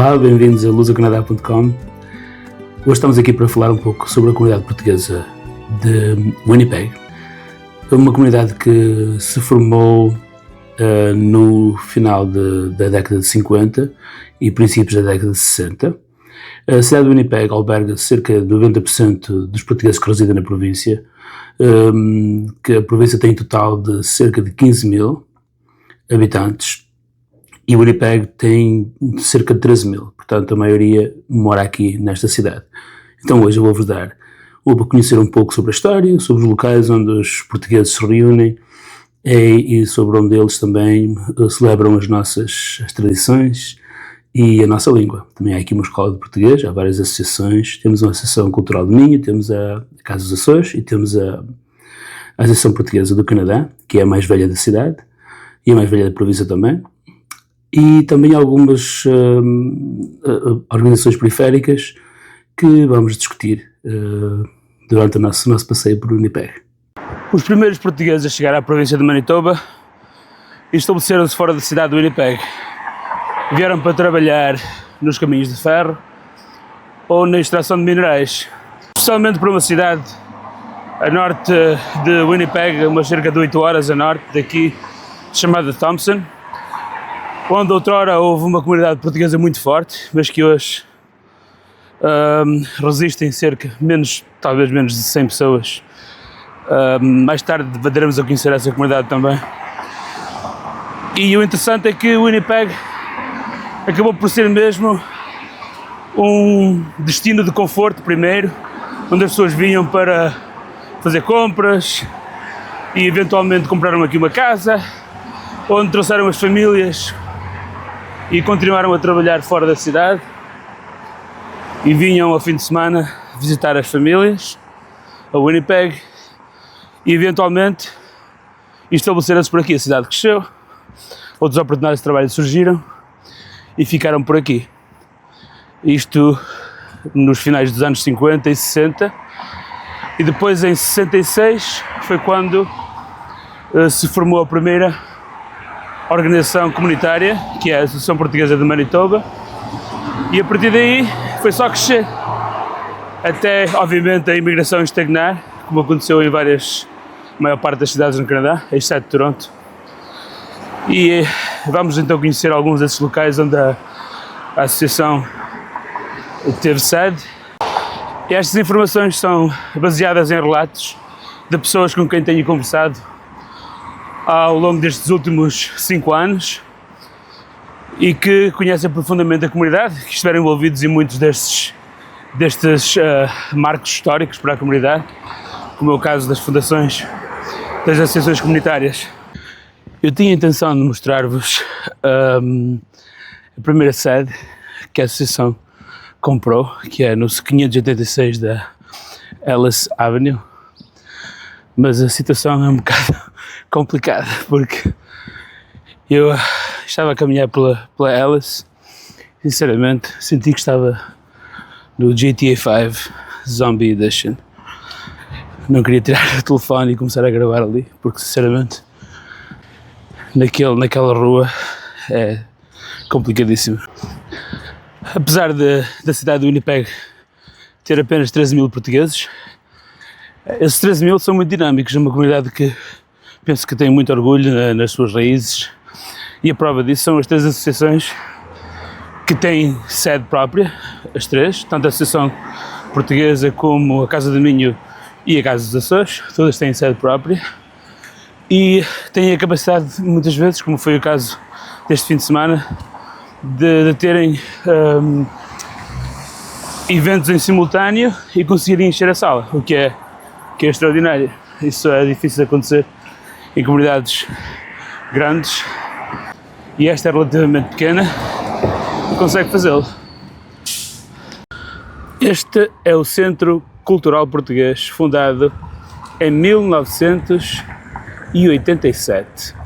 Olá, bem-vindos a lusocanadá.com. Hoje estamos aqui para falar um pouco sobre a comunidade portuguesa de Winnipeg. É uma comunidade que se formou no final da década de 50 e princípios da década de 60. A cidade de Winnipeg alberga cerca de 90% dos portugueses que residem na província, que a província tem um total de cerca de 15 mil habitantes e Winnipeg tem cerca de 13 mil, portanto a maioria mora aqui nesta cidade. Então hoje eu vou-vos dar para conhecer um pouco sobre a história, sobre os locais onde os portugueses se reúnem e sobre onde eles também celebram as tradições e a nossa língua. Também há aqui uma escola de português, há várias associações, temos uma Associação Cultural de Minho, temos a Casa dos Açores e temos a Associação Portuguesa do Canadá, que é a mais velha da cidade e a mais velha da província também. E também algumas organizações periféricas que vamos discutir durante o nosso passeio por Winnipeg. Os primeiros portugueses a chegar à província de Manitoba estabeleceram-se fora da cidade de Winnipeg. Vieram para trabalhar nos caminhos de ferro ou na extração de minerais, especialmente para uma cidade a norte de Winnipeg, umas cerca de 8 horas a norte daqui, chamada Thompson, onde outrora houve uma comunidade portuguesa muito forte, mas que hoje resistem talvez menos de 100 pessoas. Mais tarde daremos a conhecer essa comunidade também. E o interessante é que Winnipeg acabou por ser mesmo um destino de conforto primeiro, onde as pessoas vinham para fazer compras e eventualmente compraram aqui uma casa, onde trouxeram as famílias e continuaram a trabalhar fora da cidade e vinham ao fim de semana visitar as famílias a Winnipeg e eventualmente estabeleceram-se por aqui. A cidade cresceu, outras oportunidades de trabalho surgiram e ficaram por aqui. Isto nos finais dos anos 50 e 60 e depois em 66 foi quando se formou a primeira organização comunitária, que é a Associação Portuguesa de Manitoba, e a partir daí foi só crescer, até obviamente a imigração estagnar, como aconteceu em maior parte das cidades no Canadá, exceto Toronto. E vamos então conhecer alguns desses locais onde a associação teve sede. E estas informações são baseadas em relatos de pessoas com quem tenho conversado ao longo destes últimos 5 anos e que conhecem profundamente a comunidade, que estiveram envolvidos em muitos destes marcos históricos para a comunidade, como é o caso das fundações das associações comunitárias. Eu tinha a intenção de mostrar-vos a primeira sede que a associação comprou, que é no 586 da Ellis Avenue, mas a situação é um bocado complicada, porque eu estava a caminhar pela Ellis, sinceramente senti que estava no GTA 5 Zombie Edition. Não queria tirar o telefone e começar a gravar ali, porque sinceramente naquela rua é complicadíssimo. Apesar da cidade de Winnipeg ter apenas 13 mil portugueses, esses 13 mil são muito dinâmicos, uma comunidade que penso que tem muito orgulho nas suas raízes, e a prova disso são as 3 associações que têm sede própria, as 3, tanto a Associação Portuguesa como a Casa do Minho e a Casa dos Açores, todas têm sede própria e têm a capacidade, muitas vezes, como foi o caso deste fim de semana, de terem eventos em simultâneo e conseguirem encher a sala, o que é extraordinário. Isso é difícil de acontecer em comunidades grandes e esta é relativamente pequena e consegue fazê-lo. Este é o Centro Cultural Português, fundado em 1987.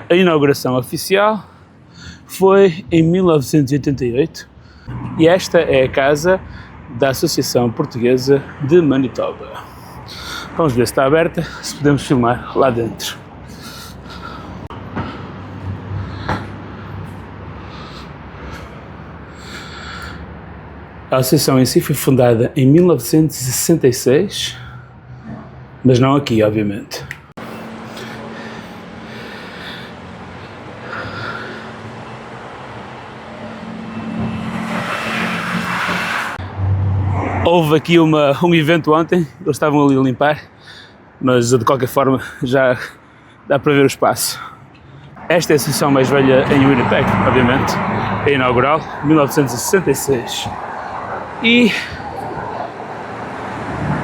A inauguração oficial foi em 1988 e esta é a casa da Associação Portuguesa de Manitoba. Vamos ver se está aberta, se podemos filmar lá dentro. A associação em si foi fundada em 1966, mas não aqui, obviamente. Houve aqui um evento ontem, eles estavam ali a limpar, mas de qualquer forma já dá para ver o espaço. Esta é a associação mais velha em Winnipeg, obviamente, é inaugural, 1966. E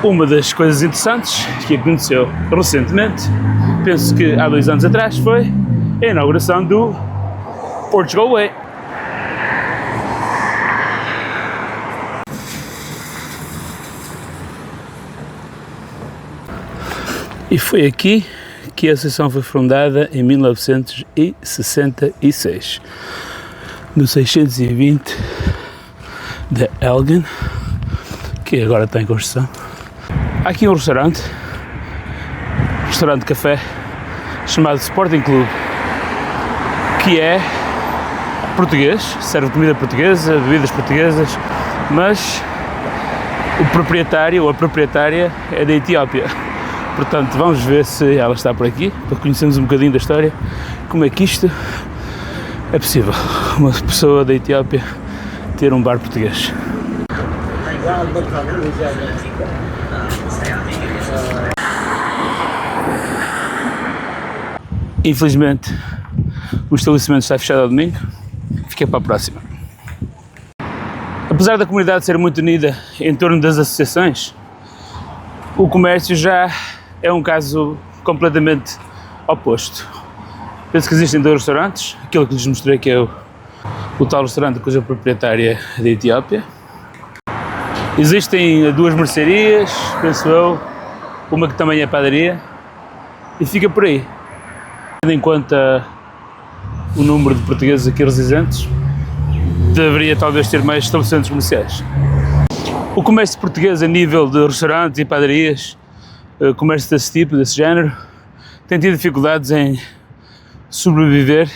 uma das coisas interessantes que aconteceu recentemente, penso que há 2 anos atrás, foi a inauguração do Portugal Way. E foi aqui que a associação foi fundada em 1966, no 620 da Elgin, que agora está em construção. Há aqui um restaurante café, chamado Sporting Club, que é português, serve comida portuguesa, bebidas portuguesas, mas o proprietário ou a proprietária é da Etiópia. Portanto, vamos ver se ela está por aqui, para conhecermos um bocadinho da história, como é que isto é possível, uma pessoa da Etiópia ter um bar português. Infelizmente, o estabelecimento está fechado ao domingo, fica para a próxima. Apesar da comunidade ser muito unida em torno das associações, o comércio já é um caso completamente oposto. Penso que existem 2 restaurantes, aquele que lhes mostrei que é o tal restaurante cuja proprietária é da Etiópia. Existem 2 mercearias, penso eu, uma que também é padaria, e fica por aí. Tendo em conta o número de portugueses aqui residentes, deveria talvez ter mais estabelecimentos comerciais. O comércio português a nível de restaurantes e padarias, comércio desse tipo, desse género, tem tido dificuldades em sobreviver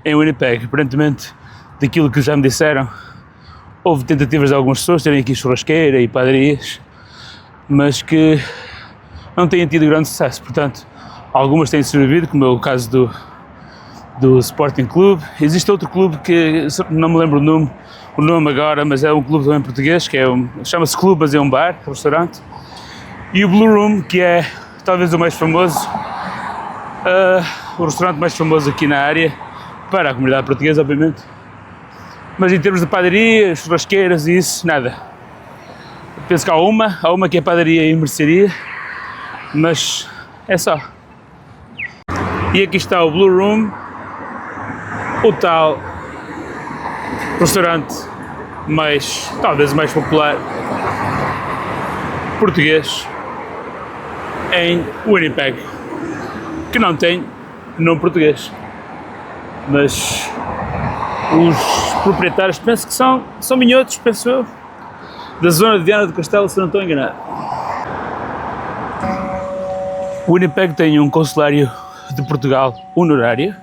em Winnipeg. Aparentemente, daquilo que já me disseram, houve tentativas de algumas pessoas terem aqui churrasqueira e padarias, mas que não têm tido grande sucesso. Portanto, algumas têm sobrevivido, como é o caso do Sporting Club. Existe outro clube que não me lembro o nome agora, mas é um clube também português, que chama-se Clube, mas é um bar, restaurante. E o Blue Room, que é talvez o mais famoso, o restaurante mais famoso aqui na área, para a comunidade portuguesa, obviamente. Mas em termos de padarias, churrasqueiras e isso, nada. Penso que há uma que é padaria e mercearia, mas é só. E aqui está o Blue Room, o tal restaurante talvez mais popular português em Winnipeg, que não tem nome português, mas os proprietários penso que são minhotos, penso eu, da zona de Viana do Castelo, se não estou enganado. Winnipeg tem um consulário de Portugal honorário,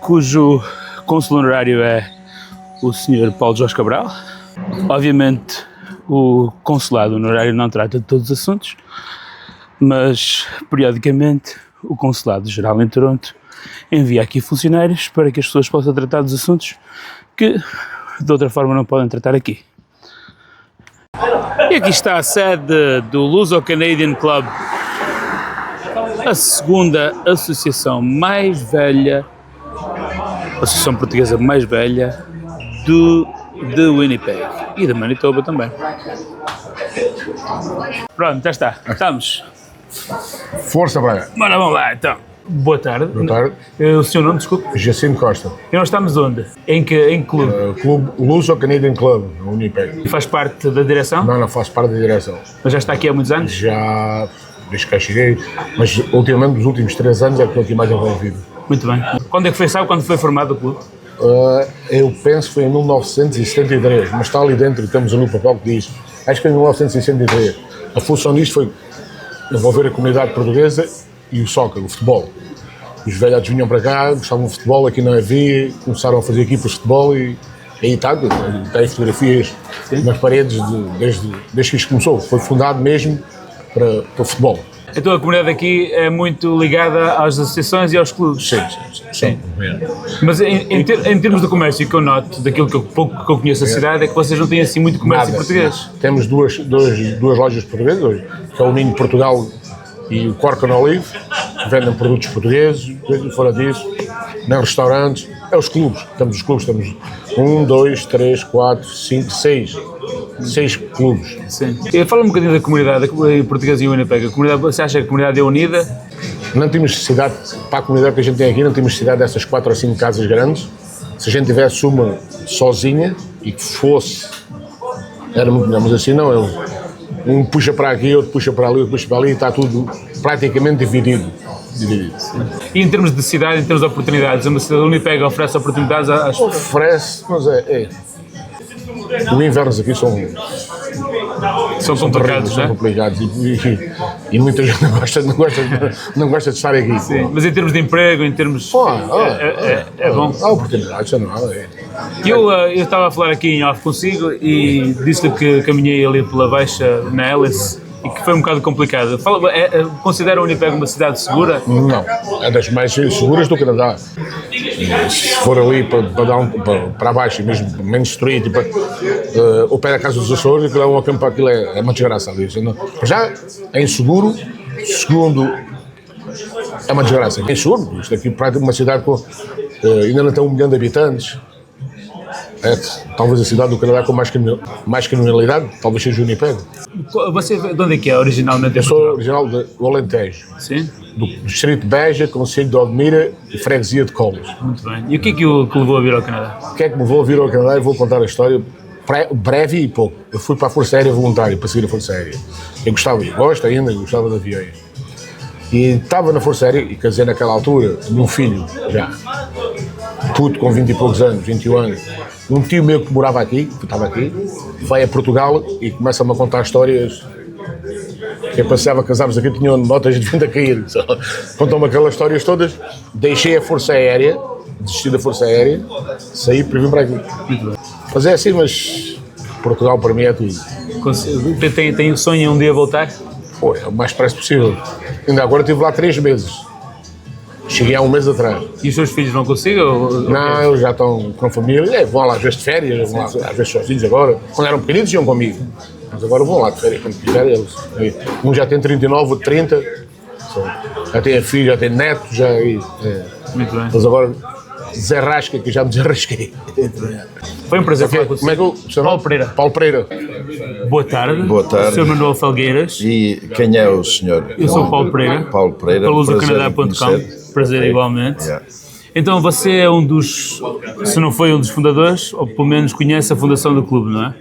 cujo cônsul honorário é o Sr. Paulo Jorge Cabral. Obviamente o consulado honorário não trata de todos os assuntos, mas periodicamente o consulado geral em Toronto envia aqui funcionários para que as pessoas possam tratar dos assuntos que de outra forma não podem tratar aqui. E aqui está a sede do Luso-Canadian Club, a segunda associação mais velha, a associação portuguesa mais velha de Winnipeg e de Manitoba também. Pronto, já está, estamos. Força, Braga. Bora, vamos lá então. Boa tarde. Boa tarde. O seu nome, desculpe? Jacinto Costa. E nós estamos onde? Em que clube? Clube Luso-Canadian Club, no Winnipeg. E faz parte da direção? Não faço parte da direção. Mas já está aqui há muitos anos? Já, desde que cá cheguei, mas ultimamente, nos últimos 3 anos, é que estou aqui mais envolvido. Muito bem. Quando é que foi, sabe quando foi formado o clube? Eu penso que foi em 1973, mas está ali dentro, temos ali o papel que diz, acho que foi em 1963. A função disto foi envolver a comunidade portuguesa e o soccer, o futebol. Os velhotes vinham para cá, gostavam de futebol, aqui não havia, começaram a fazer equipas de futebol e Aí está, tem fotografias nas paredes desde que isto começou. Foi fundado mesmo para o futebol. Então a comunidade aqui é muito ligada às associações e aos clubes. Sim. Mas em termos de comércio, que eu noto, daquilo que pouco que eu conheço a cidade, é que vocês não têm assim muito comércio português. Temos duas lojas portuguesas hoje, que é o Ninho Portugal e o Cork and Olive, que vendem produtos portugueses, fora disso, nem restaurantes, é os clubes. Temos 1, 2, 3, 4, 5, 6 clubes. Sim. Fala um bocadinho da comunidade portuguesa e Winnipeg. Você acha que a comunidade é unida? Não temos necessidade, para a comunidade que a gente tem aqui, não temos necessidade dessas 4 ou 5 casas grandes. Se a gente tivesse uma sozinha e que fosse, era muito melhor, mas assim não, um puxa para aqui, outro puxa para ali, outro puxa para ali, e está tudo praticamente dividido. E em termos de cidade, em termos de oportunidades, a cidade de Winnipeg oferece oportunidades às... Oferece, mas os invernos aqui são complicados, são complicados e muita gente não gosta de estar aqui. Sim, mas em termos de emprego, em termos... é bom. Há oportunidades, não é? Eu estava a falar aqui em off consigo e disse-lhe que caminhei ali pela Baixa, na Ellis, e que foi um bocado complicado. Considera o Winnipeg uma cidade segura? Não, é das mais seguras do Canadá. Se for ali para baixo, mesmo Main Street, ao pé da Casa dos Açores, aquilo é uma desgraça ali. Já é inseguro, segundo, é uma desgraça. É inseguro, isto aqui é uma cidade com ainda não tem 1 milhão de habitantes. É talvez a cidade do Canadá com mais criminalidade, talvez seja o Winnipeg. Você de onde é que é originalmente? Eu sou original do Alentejo. Sim? Do distrito de Beja, concelho de Odmira e freguesia de Colas. Muito bem. E o que é que o levou a vir ao Canadá? O que é que me levou a vir ao Canadá? Eu vou contar a história breve e pouco. Eu fui para a Força Aérea voluntário, para seguir a Força Aérea. Eu gosto ainda, gostava de aviões. E estava na Força Aérea e casei naquela altura, tinha um filho já, puto com 20 e poucos anos, 21 anos. Um tio meu que morava aqui, que estava aqui, vai a Portugal e começa-me a contar histórias que eu passeava, casámos aqui, tinham notas de vinda a cair. Contam-me aquelas histórias todas, deixei a Força Aérea, desisti da Força Aérea, saí para vir para aqui. Mas é assim, mas Portugal para mim é tudo. Tem o sonho em um dia voltar? Pô, é o mais depressa possível. Ainda agora estive lá 3 meses. Cheguei há 1 mês atrás. E os seus filhos não conseguem? Não, eles já estão com família. Vão lá às vezes de férias, vão lá às vezes sozinhos agora. Quando eram pequeninos iam comigo. Mas agora vão lá de férias quando quiserem eles. Um já tem 39, outro 30. Já tem filho, já tem neto, já... Muito bem. Mas agora desarrasca, que já me desarrasquei. Foi um prazer falar consigo. Como é que eu chamo? Paulo Pereira. Paulo Pereira. Boa tarde. Boa tarde. Sr. Manuel Felgueiras. E quem é o senhor? Eu sou o Paulo Pereira. Paulo Pereira. Pelusacanadá.com. Prazer igualmente. Yeah. Então você é um dos, se não foi um dos fundadores, ou pelo menos conhece a fundação do clube, não é?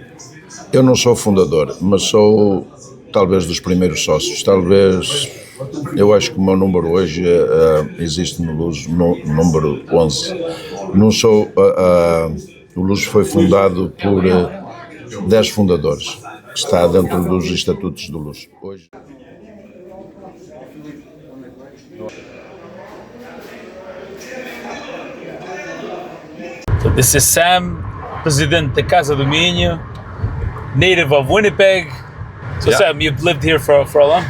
Eu não sou fundador, mas sou talvez dos primeiros sócios. Talvez, eu acho que o meu número hoje existe no Luz, no número 11. Não sou, o Luz foi fundado por 10 fundadores, que está dentro dos estatutos do Luz. Hoje... This is Sam, presidente da Casa do Minho, native of Winnipeg. So Yeah. Sam, you've lived here for how long?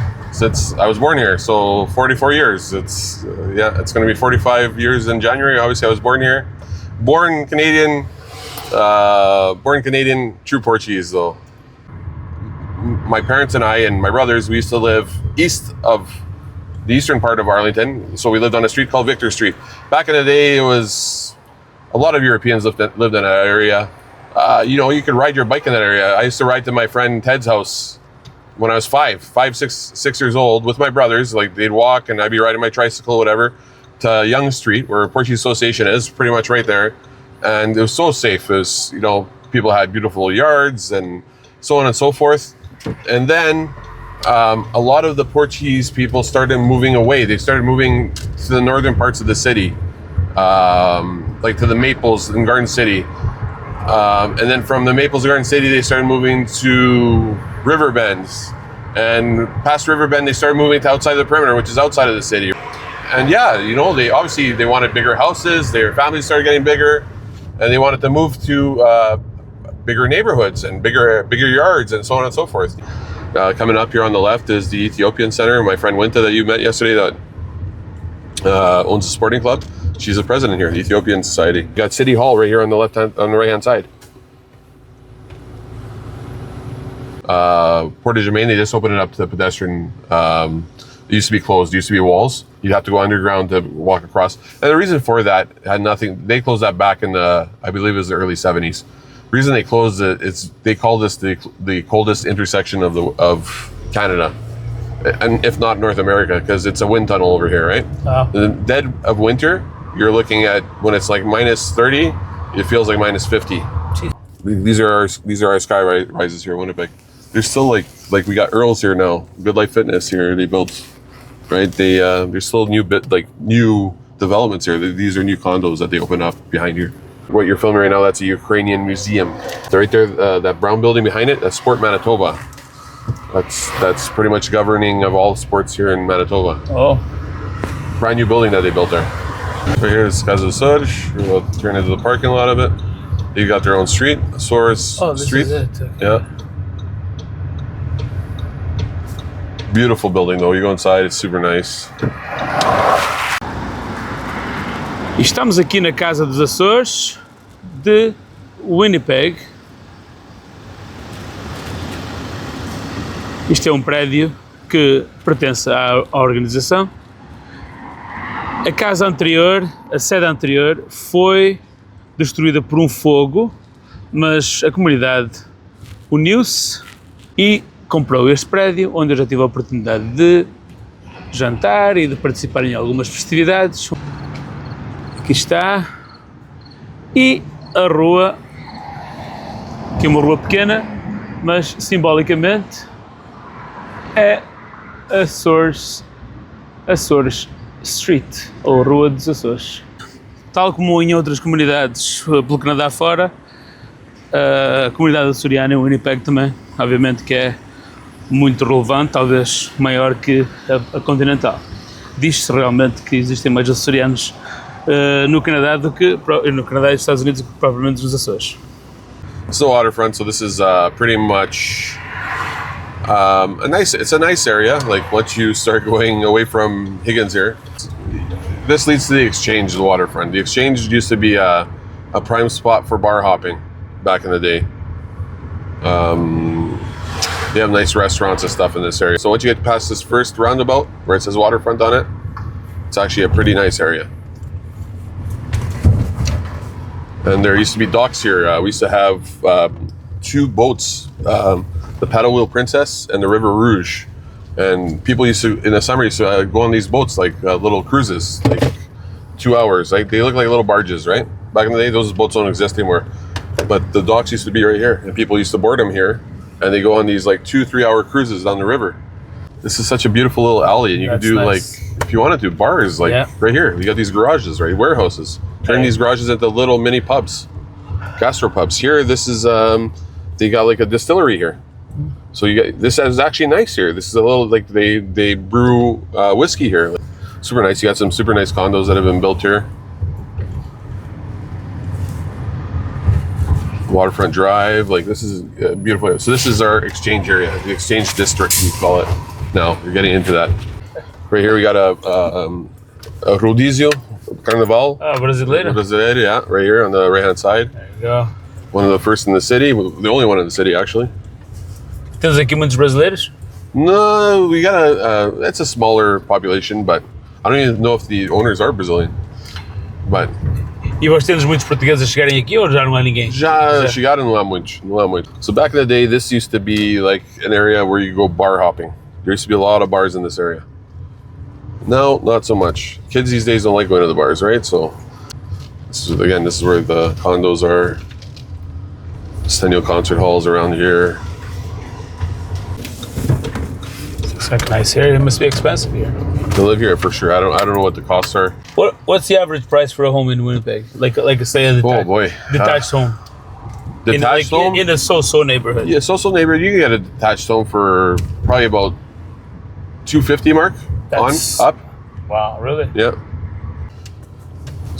I was born here, so 44 years. It's going to be 45 years in January. Obviously, I was born here, born Canadian, true Portuguese though. My parents and I and my brothers, we used to live east of the eastern part of Arlington. So we lived on a street called Victor Street. Back in the day, it was a lot of Europeans lived in that area. You could ride your bike in that area. I used to ride to my friend Ted's house when I was 6 years old with my brothers. Like they'd walk and I'd be riding my tricycle, whatever, to Yonge Street where Portuguese Association is, pretty much right there. And it was so safe. It was, people had beautiful yards and so on and so forth. And then a lot of the Portuguese people started moving away. They started moving to the northern parts of the city, like to the Maples in Garden City. And then from the Maples Garden City, they started moving to Riverbend. And past Riverbend, they started moving to outside the perimeter, which is outside of the city. And yeah, they wanted bigger houses. Their families started getting bigger. and they wanted to move to bigger neighborhoods and bigger yards and so on and so forth. Coming up here on the left is the Ethiopian Center. My friend Winta that you met yesterday that owns a sporting club. She's the president here, the Ethiopian Society. You got City Hall right here on the right hand side. Portage Germain, they just opened it up to the pedestrian. It used to be closed. It used to be walls. You'd have to go underground to walk across. And the reason for that had nothing. They closed that back in the, I believe it was the early 70s. The reason they closed it is they call this the coldest intersection of Canada, and if not North America, because it's a wind tunnel over here, right? Oh. In the dead of winter, you're looking at when it's like minus 30, it feels like minus 50. Jeez. These are our sky rises here in Winnipeg. They're still like we got Earls here now. Good Life Fitness here. They built, right? There's still new developments here. These are new condos that they open up behind here. What you're filming right now, that's a Ukrainian museum. Right there, that brown building behind it, that's Sport Manitoba. That's pretty much governing of all sports here in Manitoba. Oh. Brand new building that they built there. Right here is Casa do Surge. We'll turn into the parking lot of it. You got their own street, Soares This Street. is it. Okay. Yeah. Beautiful building though. You go inside, it's super nice. E estamos aqui na Casa dos Açores de Winnipeg. Isto é um prédio que pertence à organização. A casa anterior, a sede anterior, foi destruída por um fogo, mas a comunidade uniu-se e comprou este prédio, onde eu já tive a oportunidade de jantar e de participar em algumas festividades. Aqui está. E a rua, que é uma rua pequena, mas simbolicamente é Açores Street, ou Rua dos Açores. Tal como em outras comunidades pelo Canadá fora, a comunidade açoriana em Winnipeg também, obviamente que é muito relevante, talvez maior que a continental. Diz-se realmente que existem mais açorianos no Canadá e nos Estados Unidos do que propriamente nos Açores. This is the waterfront, so this is pretty much it's a nice area. Like once you start going away from Higgins here, this leads to the Exchange, the waterfront. The Exchange used to be a prime spot for bar hopping back in the day. They have nice restaurants and stuff in this area. So once you get past this first roundabout where it says waterfront on it, it's actually a pretty nice area. And there used to be docks here. We used to have two boats, the Paddle Wheel Princess and the River Rouge. And people used to, in the summer, used to go on these boats, like little cruises, like 2 hours. Like they look like little barges, right? Back in the day, those boats don't exist anymore. But the docks used to be right here, and people used to board them here, and they go on these like 2-3 hour cruises down the river. This is such a beautiful little alley, and you That's can do nice. like, if you want to do bars, like right here. You got these garages, right? Warehouses. Turn these garages into little mini pubs, gastropubs. Here, this is they got like a distillery here. So you got, this is actually nice here. This is a little like they brew whiskey here. Super nice. You got some super nice condos that have been built here. Waterfront Drive, like this is beautiful. So this is our Exchange area, the Exchange District we call it. Now you're getting into that. Right here we got a Rodizio Carnaval. Brasileiro? Brasileiro, yeah, right here on the right hand side. There you go. One of the first in the city, the only one in the city actually. Temos aqui muitos brasileiros? No, we got it's a smaller population, but I don't even know if the owners are Brazilian. But E vós temos muitos portugueses a chegarem aqui ou já não há ninguém? já chegaram, não há muitos. So back in the day, this used to be like an area where you go bar hopping. There used to be a lot of bars in this area. No, not so much. Kids these days don't like going to the bars, right? So this is where the condos are. Centennial Concert Halls around here. Looks like a nice area. It must be expensive here. To live here for sure. I don't know what the costs are. What's the average price for a home in Winnipeg? Like say a Oh boy, detached home. detached home. In a so-so neighborhood. Yeah, social neighborhood. You can get a detached home for probably about $250 mark That's- on up. Wow, really? Yeah.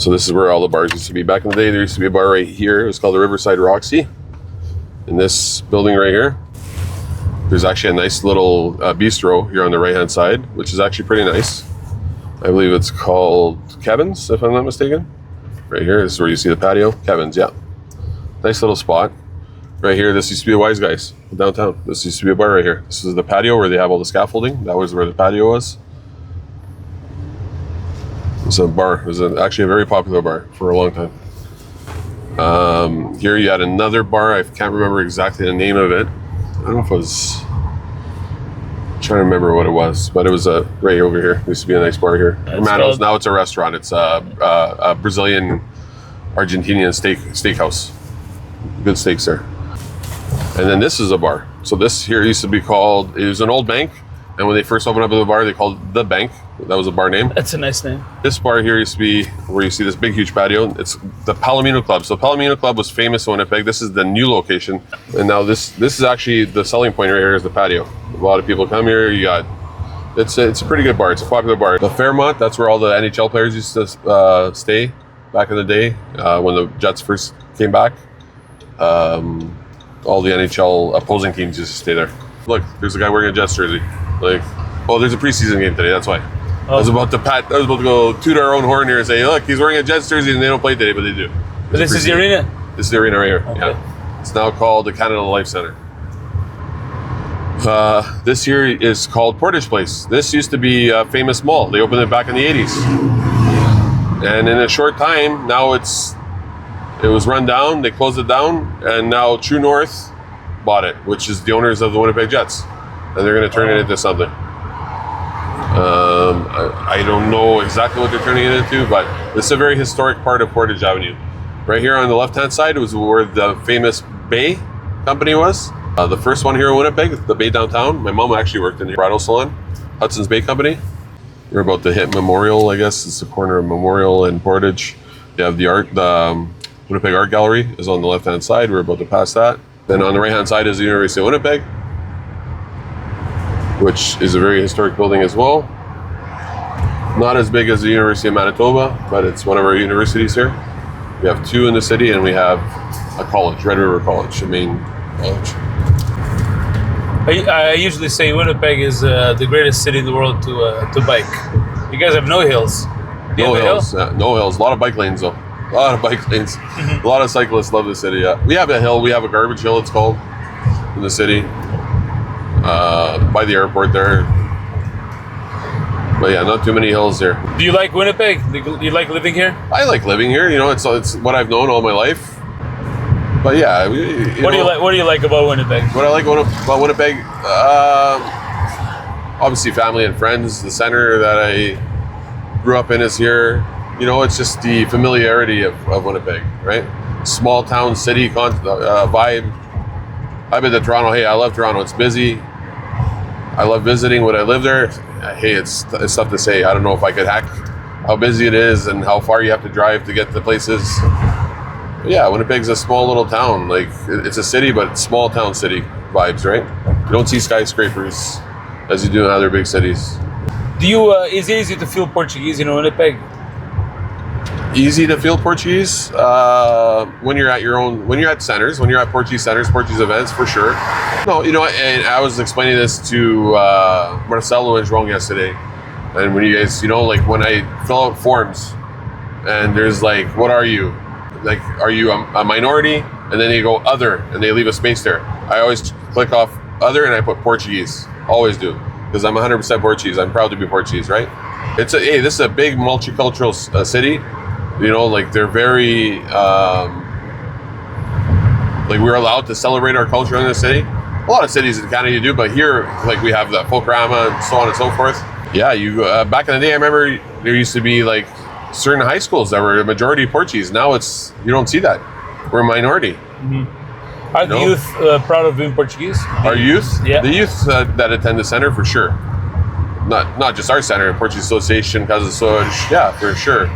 So this is where all the bars used to be. Back in the day, there used to be a bar right here. It was called the Riverside Roxy. In this building right here, there's actually a nice little bistro here on the right-hand side, which is actually pretty nice. I believe it's called Kevin's, if I'm not mistaken. Right here, this is where you see the patio. Kevin's, yeah. Nice little spot. Right here, this used to be the Wise Guys downtown. This used to be a bar right here. This is the patio where they have all the scaffolding. That was where the patio was. It's a bar. It was actually a very popular bar for a long time. Here you had another bar. I can't remember exactly the name of it. I don't know if it was... I'm trying to remember what it was, but it was right over here. There used to be a nice bar here. Hermanos. Now it's a restaurant. It's a Brazilian, Argentinian steakhouse. Good steaks there. And then this is a bar. So this here used to be called, it was an old bank. And when they first opened up the bar, they called it The Bank. That was a bar name. That's a nice name. This bar here used to be where you see this big, huge patio. It's the Palomino Club. So Palomino Club was famous in Winnipeg. This is the new location. And now this is actually the selling point right here is the patio. A lot of people come here. You got, it's a pretty good bar. It's a popular bar. The Fairmont, that's where all the NHL players used to stay back in the day when the Jets first came back. All the NHL opposing teams used to stay there. Look, there's a guy wearing a Jets jersey. Like, oh, there's a preseason game today. That's why. I was about to go toot our own horn here and say, look, he's wearing a Jets jersey and they don't play today, but they do. But this is the arena? This is the arena right here. Okay. Yeah. It's now called the Canada Life Center. This here is called Portage Place. This used to be a famous mall. They opened it back in the 80s. And in a short time, now it was run down. They closed it down, and now True North bought it, which is the owners of the Winnipeg Jets. And they're going to turn it into something. I don't know exactly what they're turning it into, but this is a very historic part of Portage Avenue. Right here on the left-hand side was where the famous Bay company was. The first one here in Winnipeg, the Bay downtown. My mom actually worked in the bridal salon, Hudson's Bay Company. We're about to hit Memorial, I guess. It's the corner of Memorial and Portage. You have the Winnipeg Art Gallery is on the left-hand side. We're about to pass that. Then on the right-hand side is the University of Winnipeg, which is a very historic building as well. Not as big as the University of Manitoba, but it's one of our universities here. We have two in the city, and we have a college, Red River College, a main college. I usually say Winnipeg is the greatest city in the world to bike. You guys have no hills. No hills. No hills. A lot of bike lanes, though. A lot of bike lanes. A lot of cyclists love the city. Yeah. We have a hill. We have a garbage hill, it's called, in the city. By the airport there. But yeah, not too many hills there. Do you like Winnipeg? Do you like living here? I like living here. You know, it's what I've known all my life. But yeah, What do you like about Winnipeg? What I like about Winnipeg, obviously family and friends. The center that I grew up in is here. You know, it's just the familiarity of Winnipeg, right? Small town city vibe. I've been to Toronto. Hey, I love Toronto. It's busy. I love visiting. When I live there, hey, it's tough to say. I don't know if I could hack how busy it is and how far you have to drive to get to places. But yeah, Winnipeg's a small little town. Like, it's a city, but it's small town city vibes, right? You don't see skyscrapers as you do in other big cities. Is it easy to feel Portuguese in Winnipeg? Easy to feel Portuguese when you're at centers, when you're at Portuguese centers, Portuguese events, for sure. No, you know, and I was explaining this to Marcelo and João yesterday, and when you guys, you know, like when I fill out forms, and there's like, what are you? Like, are you a minority? And then you go other, and they leave a space there. I always click off other, and I put Portuguese. Always do, because I'm 100% Portuguese. I'm proud to be Portuguese, right? This is a big multicultural city. You know, like they're very, like we're allowed to celebrate our culture in the city. A lot of cities in Canada you do, but here, like we have the Folkrama and so on and so forth. Yeah, back in the day, I remember there used to be like certain high schools that were a majority Portuguese. Now you don't see that. We're a minority. Mm-hmm. Are the youth proud of being Portuguese? Our youth? Yeah. The youth that attend the center, for sure. Not just our center, Portuguese Association, Casa Soares, yeah, for sure.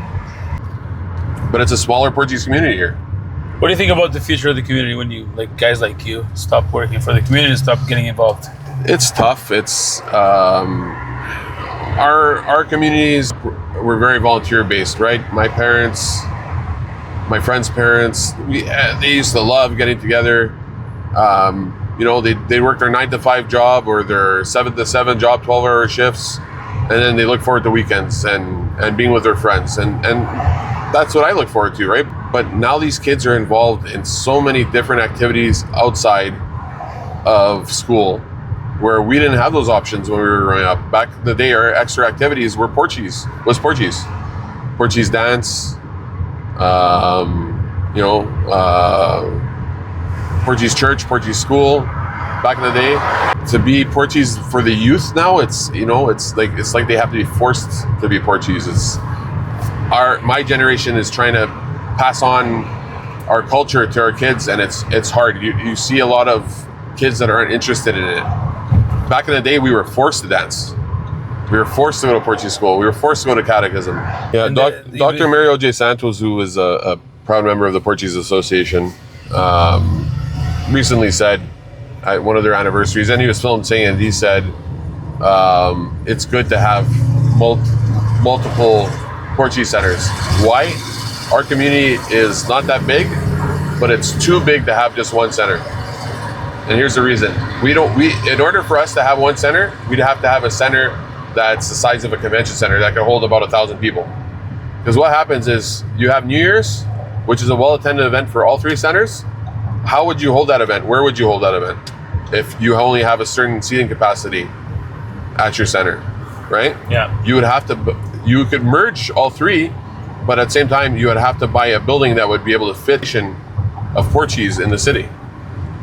But it's a smaller Portuguese community here. What do you think about the future of the community when guys like you stop working for the community and stop getting involved? It's tough. It's our communities. we're very volunteer based, right? My parents, my friends' parents, they used to love getting together. You know, they work their 9 to 5 job or their 7 to 7 job, 12-hour shifts, and then they look forward to weekends and being with their friends, and that's what I look forward to, right? But now these kids are involved in so many different activities outside of school, where we didn't have those options when we were growing up. Back in the day, our extra activities were Portuguese dance, you know, Portuguese church, Portuguese school. Back in the day, to be Portuguese for the youth now, it's, you know, it's like they have to be forced to be Portuguese. It's my generation is trying to pass on our culture to our kids, and it's hard. You see a lot of kids that aren't interested in it. Back in the day, we were forced to dance. We were forced to go to Portuguese school. We were forced to go to catechism. Yeah, Dr. Mario J. Santos, who is a proud member of the Portuguese Association, recently said at one of their anniversaries, and he was filmed saying it, he said, it's good to have multiple Portuguese centers. Why? Our community is not that big, but it's too big to have just one center. And here's the reason. In order for us to have one center, we'd have to have a center that's the size of a convention center that can hold about 1,000 people. Because what happens is you have New Year's, which is a well-attended event for all 3 centers. How would you hold that event? Where would you hold that event? If you only have a certain seating capacity at your center, right? Yeah. You could merge all 3, but at the same time, you would have to buy a building that would be able to fit of Portuguese in the city.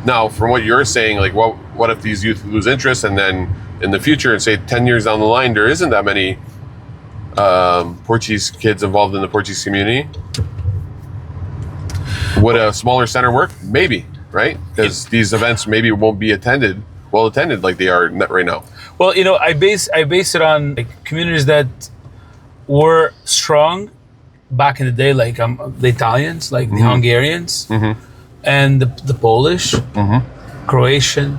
Now, from what you're saying, like, what if these youth lose interest, and then in the future, and say 10 years down the line, there isn't that many Portuguese kids involved in the Portuguese community? Would a smaller center work? Maybe, right? Because these events maybe won't be well attended like they are right now. Well, you know, I base it on like communities that were strong back in the day, like the Italians, like the Hungarians, and the Polish, Croatian,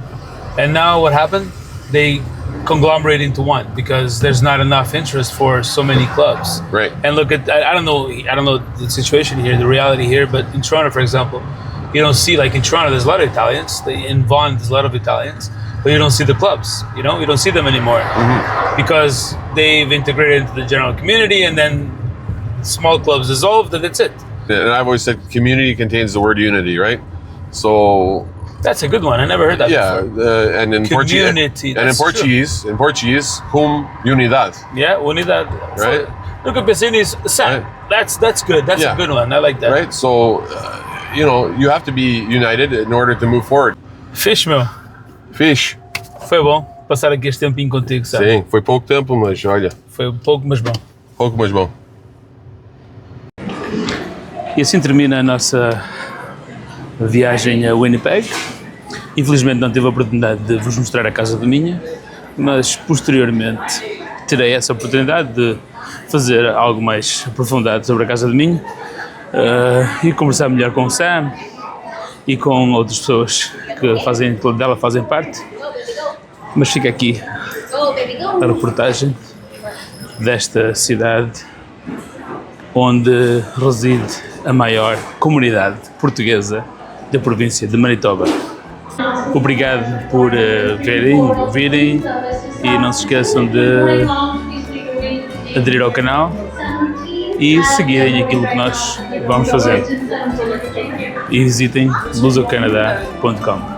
and now what happened? They conglomerate into one because there's not enough interest for so many clubs. Right. And look at I don't know the situation here, the reality here, but in Toronto, for example, you don't see, like in Toronto, there's a lot of Italians. In Vaughan, there's a lot of Italians, but you don't see the clubs. You know, you don't see them anymore because they've integrated into the general community, and then small clubs dissolved, and that's it. And I've always said community contains the word unity, right? So that's a good one. I never heard that before. And in Portuguese, cum unidade. Yeah, unidade. Right. Look at Bessini's set. Right. That's good. That's a good one. I like that. Right. So, you know, you have to be united in order to move forward. Fixe, meu. Fixe. Foi bom passar aqui este tempinho contigo, sabe? Sim, foi pouco tempo, mas olha. Foi pouco, mas bom. Pouco, mas bom. E assim termina a nossa viagem a Winnipeg. Infelizmente não tive a oportunidade de vos mostrar a casa de Minha, mas posteriormente terei essa oportunidade de fazer algo mais aprofundado sobre a casa de Minha e conversar melhor com o Sam e com outras pessoas que dela fazem parte. Mas fica aqui a reportagem desta cidade onde reside a maior comunidade portuguesa da província de Manitoba. Obrigado por ouvirem e não se esqueçam de aderir ao canal e seguirem aquilo que nós vamos fazer. E visitem lusocanada.com.